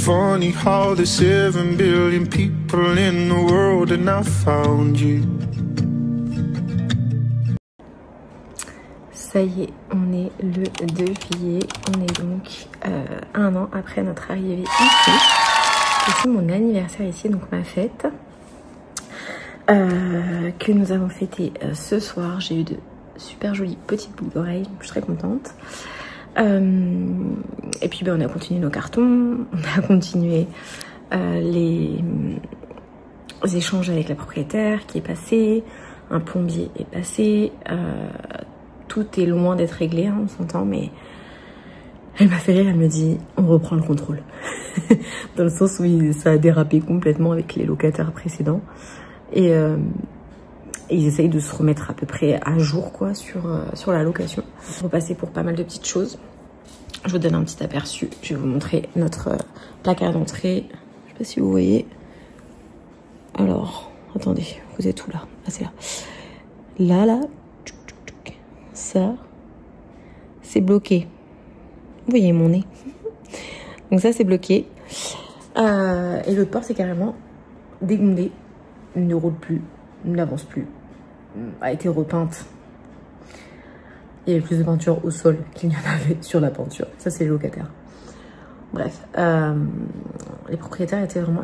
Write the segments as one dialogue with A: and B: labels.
A: funny how there's 7 billion people in the world and I found you.
B: Ça y est, on est le 2 juillet, on est donc 1 an après notre arrivée ici. C'est mon anniversaire ici, donc ma fête, que nous avons fêté ce soir. J'ai eu de super jolies petites boucles d'oreilles, je suis très contente. Et puis on a continué nos cartons, on a continué les échanges avec la propriétaire qui est passée, un plombier est passé, tout est loin d'être réglé, hein, on s'entend, mais elle m'a fait rire, elle me dit on reprend le contrôle. Dans le sens où ça a dérapé complètement avec les locataires précédents. Et ils essayent de se remettre à peu près à jour quoi, sur la location. On va repasser pour pas mal de petites choses. Je vous donne un petit aperçu. Je vais vous montrer notre placard d'entrée. Je sais pas si vous voyez. Alors, attendez, vous êtes où là? Ah, c'est là. Là. Ça, c'est bloqué. Vous voyez mon nez. Donc ça, c'est bloqué. Et l'autre porte, c'est carrément dégondé. Ne roule plus, n'avance plus. A été repeinte. Il y avait plus de peinture au sol qu'il n'y en avait sur la peinture. Ça, c'est les locataires. Bref, les propriétaires étaient vraiment,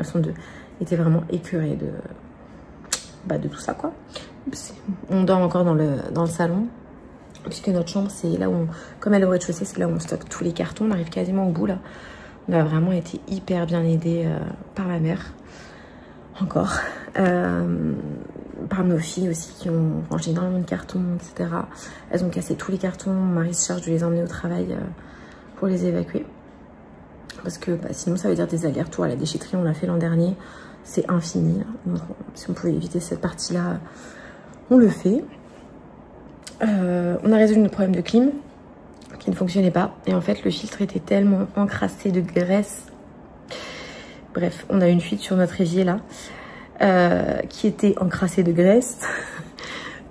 B: étaient vraiment écœurés de tout ça, quoi. On dort encore dans le salon, puisque notre chambre, c'est là où, comme elle est au rez-de-chaussée, c'est là où on stocke tous les cartons. On arrive quasiment au bout, là. On a vraiment été hyper bien aidés par ma mère. Encore. Par nos filles aussi qui ont rangé énormément de cartons, etc. Elles ont cassé tous les cartons. Mon mari se charge de les emmener au travail pour les évacuer. Parce que sinon ça veut dire des allers-retours à la déchetterie. On l'a fait l'an dernier. C'est infini. Donc, si on pouvait éviter cette partie-là, on le fait. On a résolu notre problème de clim qui ne fonctionnait pas. Et en fait, le filtre était tellement encrassé de graisse. Bref, on a une fuite sur notre évier là. Qui était encrassée de graisse.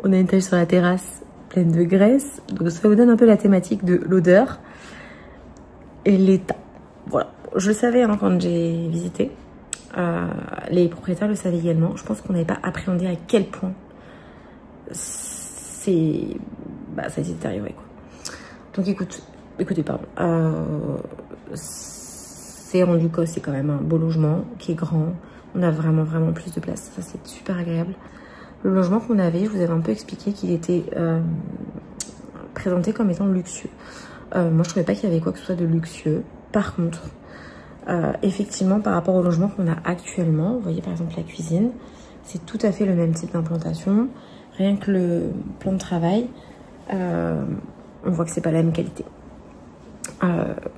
B: On a une tache sur la terrasse pleine de graisse. Donc ça vous donne un peu la thématique de l'odeur et l'état. Voilà, je le savais hein, quand j'ai visité. Les propriétaires le savaient également. Je pense qu'on n'avait pas appréhendé à quel point ça s'est détérioré quoi. Donc écoutez pardon. C'est rendu que c'est quand même un beau logement qui est grand. On a vraiment plus de place. Ça, c'est super agréable. Le logement qu'on avait, je vous avais un peu expliqué qu'il était présenté comme étant luxueux. Moi, je trouvais pas qu'il y avait quoi que ce soit de luxueux. Par contre, effectivement, par rapport au logement qu'on a actuellement, vous voyez par exemple la cuisine, c'est tout à fait le même type d'implantation. Rien que le plan de travail, on voit que c'est pas la même qualité.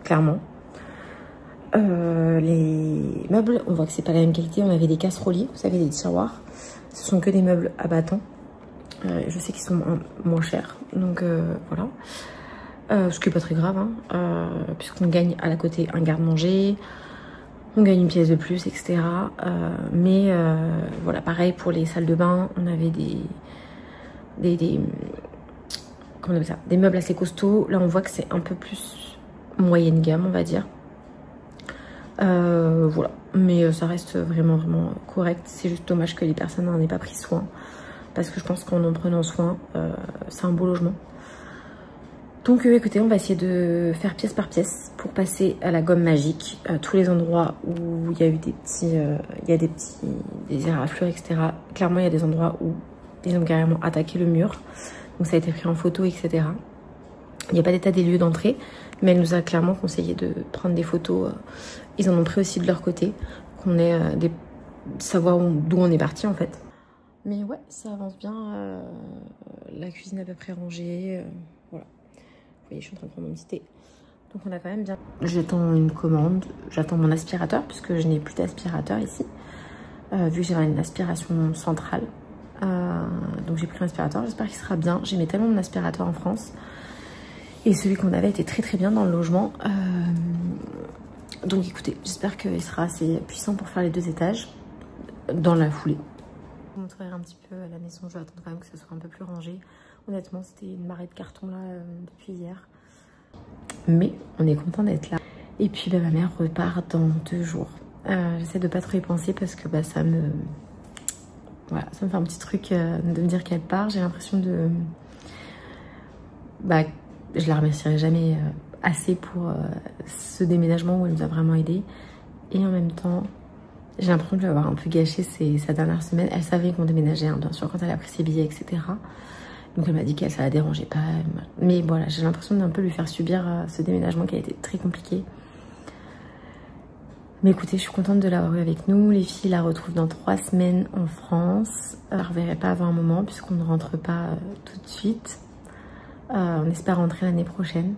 B: Clairement. Les meubles, on voit que c'est pas la même qualité. On avait des casseroliers, vous savez, des tiroirs. Ce sont que des meubles à bâtons. Je sais qu'ils sont moins chers, donc voilà. Ce qui est pas très grave, hein, puisqu'on gagne à la côté un garde-manger, on gagne une pièce de plus, etc. Mais voilà, pareil pour les salles de bain, on avait comment on appelle ça, des meubles assez costauds. Là, on voit que c'est un peu plus moyenne gamme, on va dire. Voilà, mais ça reste vraiment correct. C'est juste dommage que les personnes n'en aient pas pris soin, parce que je pense qu'en prenant soin, c'est un beau logement. Donc écoutez, on va essayer de faire pièce par pièce pour passer à la gomme magique. Tous les endroits où il y a eu des éraflures, etc. Clairement, il y a des endroits où ils ont carrément attaqué le mur, donc ça a été pris en photo, etc. Il n'y a pas d'état des lieux d'entrée, mais elle nous a clairement conseillé de prendre des photos. Ils en ont pris aussi de leur côté, qu'on ait savoir d'où on est parti en fait. Mais ouais, ça avance bien. La cuisine à peu près rangée. Voilà. Vous voyez, je suis en train de prendre mon petit thé. Donc on a quand même bien. J'attends une commande. J'attends mon aspirateur, puisque je n'ai plus d'aspirateur ici. Vu que j'ai une aspiration centrale. Donc j'ai pris un aspirateur. J'espère qu'il sera bien. J'aimais tellement mon aspirateur en France. Et celui qu'on avait était très bien dans le logement. Donc écoutez, j'espère qu'il sera assez puissant pour faire les 2 étages dans la foulée. Je vous montrerai un petit peu à la maison. Je vais attendre quand même que ça soit un peu plus rangé. Honnêtement, c'était une marée de cartons là depuis hier. Mais on est content d'être là. Et puis ma mère repart dans 2 jours. J'essaie de pas trop y penser parce que ça me... Voilà, ça me fait un petit truc de me dire qu'elle part. J'ai l'impression de... je la remercierai jamais assez pour ce déménagement où elle nous a vraiment aidé. Et en même temps, j'ai l'impression de lui avoir un peu gâché sa dernière semaine. Elle savait qu'on déménageait, hein, bien sûr, quand elle a pris ses billets, etc. Donc elle m'a dit qu'elle, ça la dérangeait pas. Mais voilà, j'ai l'impression d'un peu lui faire subir ce déménagement qui a été très compliqué. Mais écoutez, je suis contente de l'avoir eu avec nous. Les filles la retrouvent dans 3 semaines en France. Je ne la reverrai pas avant un moment puisqu'on ne rentre pas tout de suite. On espère rentrer l'année prochaine.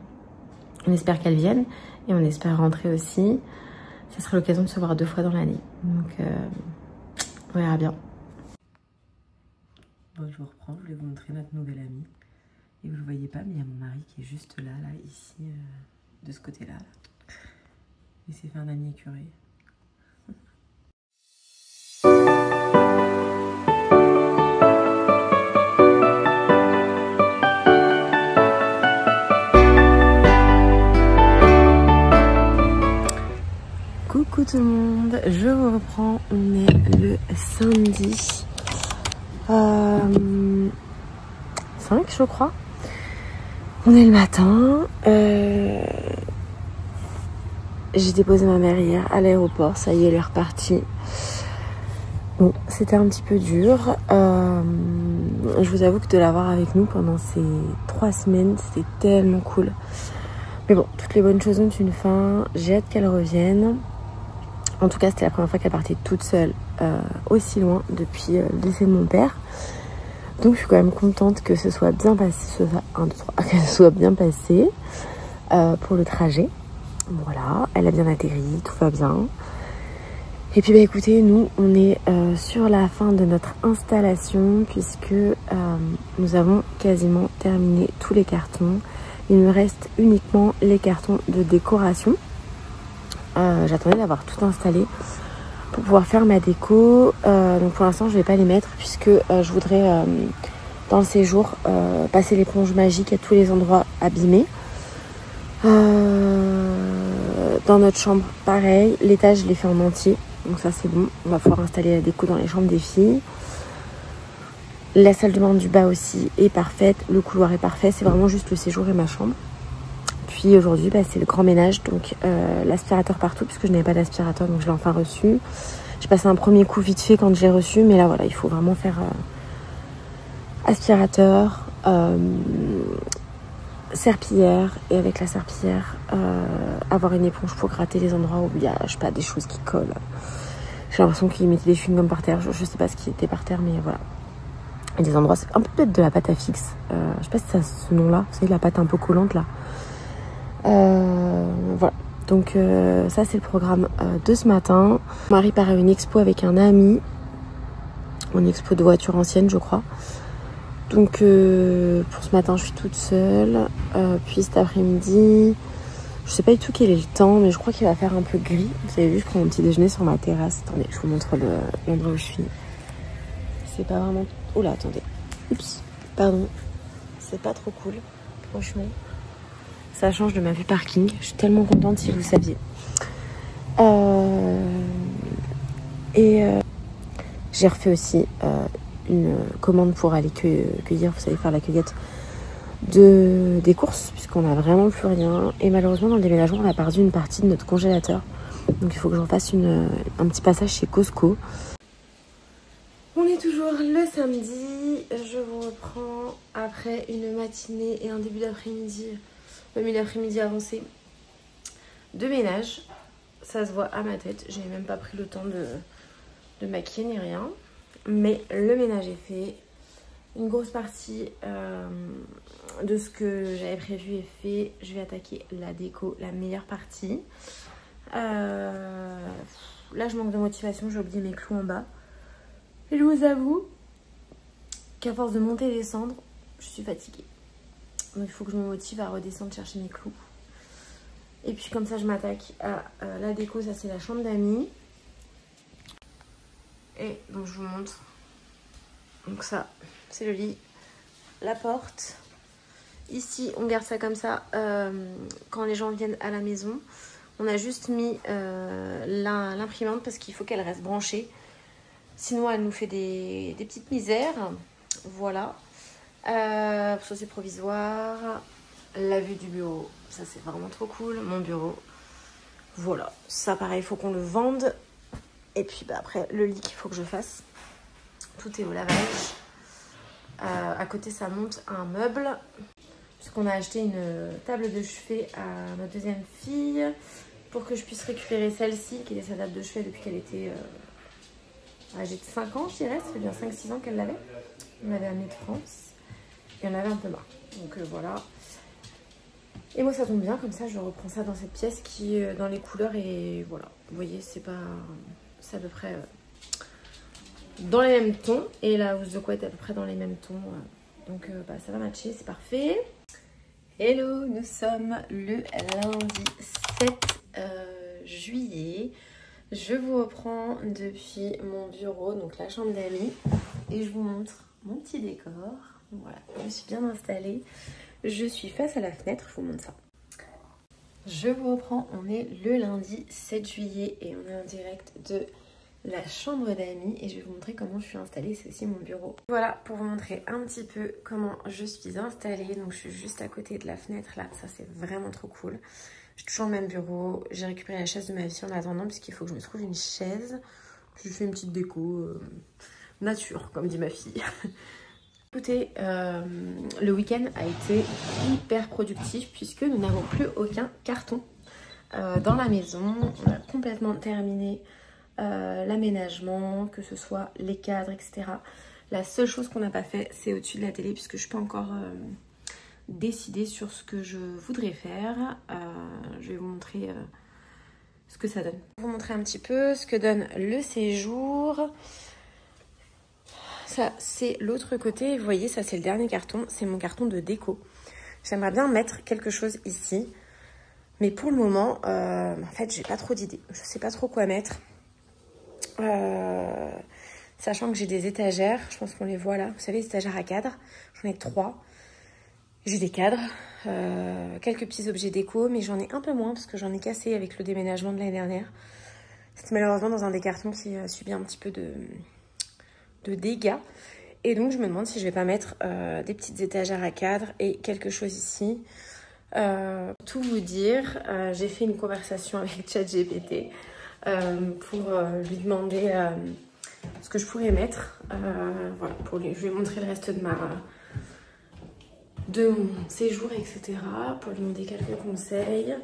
B: On espère qu'elle vienne et on espère rentrer aussi. Ça sera l'occasion de se voir 2 fois dans l'année. Donc on verra bien. Bon, je vous reprends. Je voulais vous montrer notre nouvelle amie. Et vous ne le voyez pas, mais il y a mon mari qui est juste là, ici, de ce côté-là. Il s'est fait un ami écureuil. Coucou tout le monde, je vous reprends. On est le samedi 5 je crois. On est le matin. J'ai déposé ma mère hier à l'aéroport, ça y est, elle est repartie. Bon, c'était un petit peu dur. Je vous avoue que de l'avoir avec nous pendant ces 3 semaines, c'était tellement cool. Mais bon, toutes les bonnes choses ont une fin. J'ai hâte qu'elle revienne. En tout cas, c'était la première fois qu'elle partait toute seule aussi loin depuis le décès de mon père. Donc je suis quand même contente que ce soit bien passé, que ce soit bien passé pour le trajet. Voilà, elle a bien atterri, tout va bien. Et puis écoutez, nous on est sur la fin de notre installation puisque nous avons quasiment terminé tous les cartons. Il me reste uniquement les cartons de décoration. J'attendais d'avoir tout installé pour pouvoir faire ma déco. Donc pour l'instant je vais pas les mettre puisque je voudrais dans le séjour passer l'éponge magique à tous les endroits abîmés. Dans notre chambre, pareil, l'étage je l'ai fait en entier, donc ça c'est bon. On va pouvoir installer la déco dans les chambres des filles. La salle de bain du bas aussi est parfaite, le couloir est parfait, c'est vraiment juste le séjour et ma chambre. Puis aujourd'hui c'est le grand ménage, donc l'aspirateur partout puisque je n'avais pas d'aspirateur, donc je l'ai enfin reçu. J'ai passé un premier coup vite fait quand je l'ai reçu, mais là voilà, il faut vraiment faire aspirateur, serpillière, et avec la serpillière avoir une éponge pour gratter les endroits où il y a, je sais pas, des choses qui collent. J'ai l'impression qu'ils mettaient des chewing-gums par terre, je sais pas ce qui était par terre, mais voilà. Et des endroits, c'est un peu peut-être de la pâte à fixe, je sais pas si ça a ce nom là, vous savez, la pâte un peu collante là. Voilà, donc ça c'est le programme de ce matin. Mon mari part à une expo avec un ami, une expo de voitures anciennes je crois. Donc pour ce matin je suis toute seule, puis cet après-midi je sais pas du tout quel est le temps, mais je crois qu'il va faire un peu gris. Vous avez vu, je prends mon petit déjeuner sur ma terrasse. Attendez, je vous montre l'endroit où je suis. C'est pas vraiment... Oh là, attendez, oups, pardon, c'est pas trop cool franchement. Ça change de ma vue parking, je suis tellement contente si vous saviez. J'ai refait aussi une commande pour aller cueillir, vous savez, faire la cueillette des courses, puisqu'on n'a vraiment plus rien. Et malheureusement, dans le déménagement, on a perdu une partie de notre congélateur. Donc il faut que j'en fasse un petit passage chez Costco. On est toujours le samedi. Je vous reprends après une matinée et un début d'après-midi, le milieu d'après-midi avancé, de ménage. Ça se voit à ma tête. J'ai même pas pris le temps de maquiller ni rien. Mais le ménage est fait. Une grosse partie de ce que j'avais prévu est fait. Je vais attaquer la déco, la meilleure partie. Là, je manque de motivation. J'ai oublié mes clous en bas. Et je vous avoue qu'à force de monter et descendre, je suis fatiguée. Donc il faut que je me motive à redescendre chercher mes clous. Et puis comme ça, je m'attaque à la déco. Ça, c'est la chambre d'amis. Et donc je vous montre. Donc ça, c'est le lit, la porte. Ici, on garde ça comme ça quand les gens viennent à la maison. On a juste mis l'imprimante parce qu'il faut qu'elle reste branchée. Sinon, elle nous fait des petites misères. Voilà. Ça, c'est provisoire. La vue du bureau, ça, c'est vraiment trop cool. Mon bureau. Voilà. Ça, pareil, il faut qu'on le vende. Et puis, bah, après, le lit qu'il faut que je fasse. Tout est au lavage. À côté, ça monte un meuble. Puisqu'on a acheté une table de chevet à ma deuxième fille pour que je puisse récupérer celle-ci, qui est sa table de chevet depuis qu'elle était âgée de 5 ans, je dirais. Ça fait bien 5-6 ans qu'elle l'avait. On l'avait amenée de France et on avait un peu marre. Donc voilà. Et moi, ça tombe bien, comme ça, je reprends ça dans cette pièce qui est dans les couleurs et voilà. Vous voyez, c'est à peu près dans les mêmes tons et la housse de couette est à peu près dans les mêmes tons. Donc bah, ça va matcher, c'est parfait. Hello, nous sommes le lundi 7 juillet. Je vous reprends depuis mon bureau, donc la chambre d'amis, et je vous montre mon petit décor. Voilà, je suis bien installée. Je suis face à la fenêtre, je vous montre ça. Je vous reprends, on est le lundi 7 juillet et on est en direct de la chambre d'amis et je vais vous montrer comment je suis installée, c'est aussi mon bureau. Voilà pour vous montrer un petit peu comment je suis installée. Donc je suis juste à côté de la fenêtre là, ça c'est vraiment trop cool. J'ai toujours le même bureau, j'ai récupéré la chaise de ma fille en attendant puisqu'il faut que je me trouve une chaise. Puis je fais une petite déco nature comme dit ma fille. Écoutez, le week-end a été hyper productif puisque nous n'avons plus aucun carton dans la maison. On a complètement terminé l'aménagement, que ce soit les cadres, etc. La seule chose qu'on n'a pas fait, c'est au-dessus de la télé puisque je ne suis pas encore décidée sur ce que je voudrais faire. Je vais vous montrer ce que ça donne. Je vais vous montrer un petit peu ce que donne le séjour. Ça, c'est l'autre côté. Vous voyez, ça, c'est le dernier carton. C'est mon carton de déco. J'aimerais bien mettre quelque chose ici. Mais pour le moment, en fait, j'ai pas trop d'idées. Je sais pas trop quoi mettre. Sachant que j'ai des étagères. Je pense qu'on les voit là. Vous savez, les étagères à cadres. J'en ai 3. J'ai des cadres. Quelques petits objets déco. Mais j'en ai un peu moins parce que j'en ai cassé avec le déménagement de l'année dernière. C'était malheureusement dans un des cartons qui a subi un petit peu de dégâts et donc je me demande si je vais pas mettre des petites étagères à cadre et quelque chose ici. Tout vous dire, j'ai fait une conversation avec ChatGPT pour lui demander ce que je pourrais mettre. Voilà, je vais montrer le reste de mon séjour, etc. pour lui demander quelques conseils.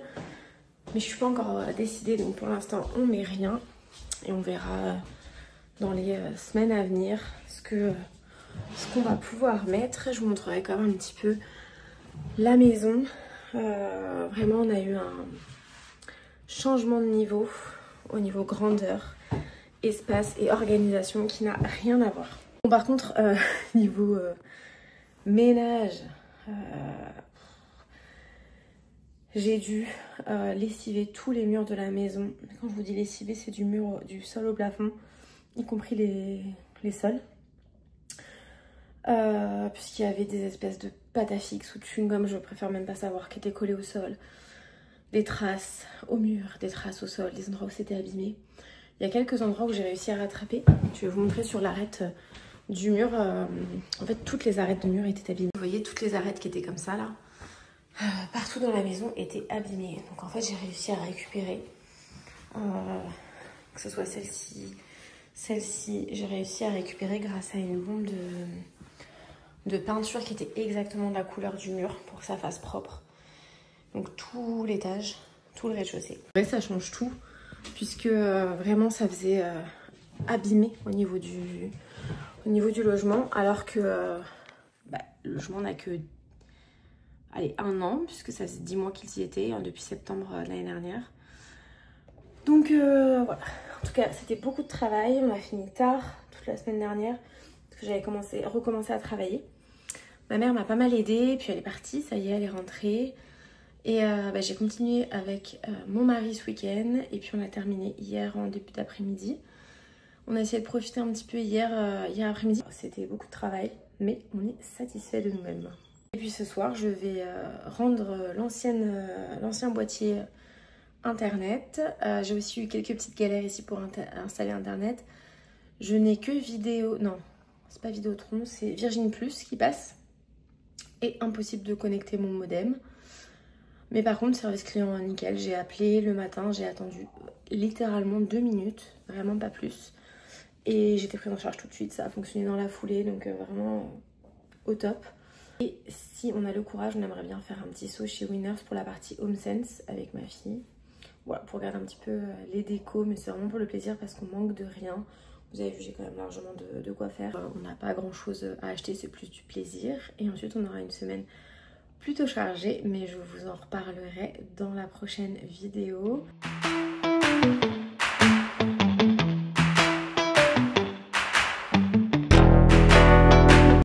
B: Mais je suis pas encore décidée, donc pour l'instant on met rien et on verra dans les semaines à venir ce qu'on va pouvoir mettre. Je vous montrerai quand même un petit peu la maison. Vraiment, on a eu un changement de niveau au niveau grandeur, espace et organisation qui n'a rien à voir. Bon, par contre, niveau ménage, j'ai dû lessiver tous les murs de la maison. Quand je vous dis lessiver, c'est du sol au plafond, y compris les sols. Puisqu'il y avait des espèces de pâte à fixe ou de chewing-gum, je préfère même pas savoir, qui étaient collés au sol. Des traces au mur, des traces au sol, des endroits où c'était abîmé. Il y a quelques endroits où j'ai réussi à rattraper. Je vais vous montrer sur l'arête du mur. En fait, toutes les arêtes de mur étaient abîmées. Vous voyez, toutes les arêtes qui étaient comme ça, là, partout dans la maison étaient abîmées. Donc en fait, j'ai réussi à récupérer, que ce soit celle-ci, j'ai réussi à récupérer grâce à une bombe de peinture qui était exactement de la couleur du mur pour que ça fasse propre. Donc tout l'étage, tout le rez-de-chaussée. Ça change tout puisque vraiment ça faisait abîmer au niveau du logement, alors que le logement n'a que 1 an puisque ça faisait 10 mois qu'ils y étaient, depuis septembre de l'année dernière. Donc voilà, en tout cas c'était beaucoup de travail. On a fini tard toute la semaine dernière parce que j'avais recommencé à travailler. Ma mère m'a pas mal aidée, puis elle est partie, ça y est, elle est rentrée. Et j'ai continué avec mon mari ce week-end et puis on a terminé hier en début d'après-midi. On a essayé de profiter un petit peu hier après-midi. C'était beaucoup de travail, mais on est satisfait de nous-mêmes. Et puis ce soir, je vais rendre l'ancien boîtier internet. J'ai aussi eu quelques petites galères ici pour installer internet. Je n'ai que vidéo... Non, c'est pas Vidéotron, c'est Virgin Plus qui passe. Et impossible de connecter mon modem. Mais par contre, service client nickel. J'ai appelé le matin, j'ai attendu littéralement 2 minutes, vraiment pas plus. Et j'étais prise en charge tout de suite, ça a fonctionné dans la foulée, donc vraiment au top. Et si on a le courage, on aimerait bien faire un petit saut chez Winners pour la partie HomeSense avec ma fille. Voilà, pour regarder un petit peu les décos, mais c'est vraiment pour le plaisir parce qu'on manque de rien. Vous avez vu, j'ai quand même largement de quoi faire. On n'a pas grand chose à acheter, c'est plus du plaisir. Et ensuite, on aura une semaine plutôt chargée, mais je vous en reparlerai dans la prochaine vidéo.